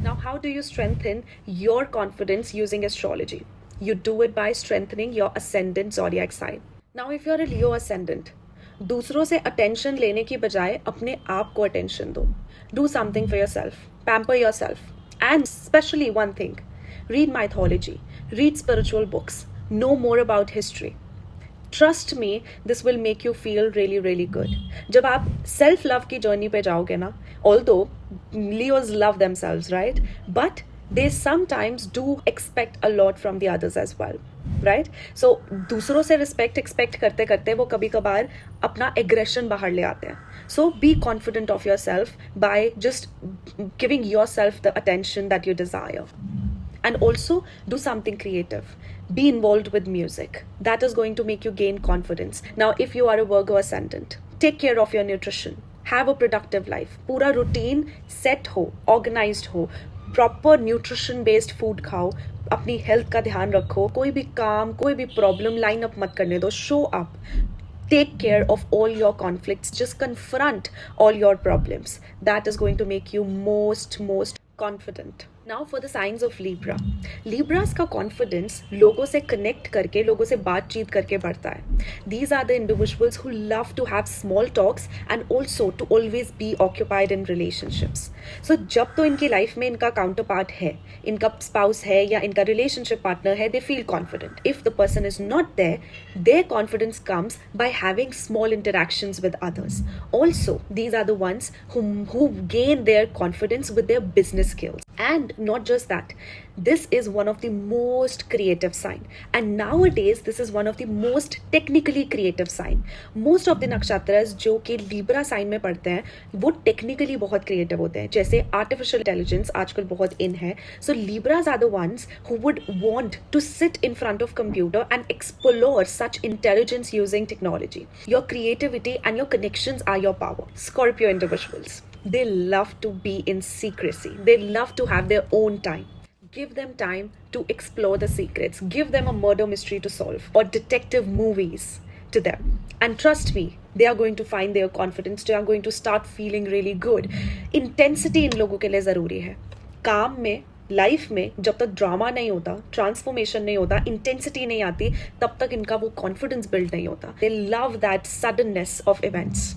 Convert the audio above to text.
Now, how do you strengthen your confidence using astrology? You do it by strengthening your ascendant zodiac sign. Now, if you're a Leo ascendant, दूसरों से attention लेने की बजाय अपने आप को attention दो. Do something for yourself. Pamper yourself. And especially one thing, read mythology, read spiritual books, know more about history. Trust me this will make you feel really really good. जब आप self love की journey पे जाओगे ना, although Leos love themselves, right, but they sometimes do expect a lot from the others as well, right. So दूसरों से respect expect करते करते वो कभी कभार अपना एग्रेशन बाहर ले आते हैं. So be confident of yourself by just giving yourself the attention that you desire. And also do something creative. Be involved with music. That is going to make you gain confidence. Now, if you are a Virgo ascendant, take care of your nutrition. Have a productive life. पूरा routine set हो, organized हो, proper nutrition based food खाओ, अपनी health का ध्यान रखो, कोई भी काम, कोई भी problem line up मत करने दो. Show up. Take care of all your conflicts. Just confront all your problems. That is going to make you most confident. Now for the signs of Libra. Libras का confidence लोगों से connect करके, लोगों से बातचीत करके बढ़ता है. These are the individuals who love to have small talks and also to always be occupied in relationships. So जब तो इनकी life में इनका counterpart है, इनका spouse है या इनका relationship partner है, they feel confident. If the person is not there, their confidence comes by having small interactions with others. Also, these are the ones who gain their confidence with their business skills. And not just that, this is one of the most creative sign, and nowadays this is one of the most technically creative sign. Most of the nakshatras जो कि Libra sign में पढ़ते हैं वो technically बहुत creative होते हैं. जैसे artificial intelligence आजकल बहुत in है. So Libras are the ones who would want to sit in front of computer and explore such intelligence using technology. Your creativity and your connections are your power. Scorpio individuals, they love to be in secrecy. They love to have their own time. Give them time to explore the secrets. Give them a murder mystery to solve or detective movies to them. And trust me, they are going to find their confidence. They are going to start feeling really good. Intensity इन लोगों के लिए ज़रूरी है. काम में, life में जब तक ड्रामा नहीं होता, ट्रांसफॉर्मेशन नहीं होता, इंटेंसिटी नहीं आती, तब तक इनका वो कॉन्फिडेंस बिल्ड नहीं होता. They love that suddenness of events.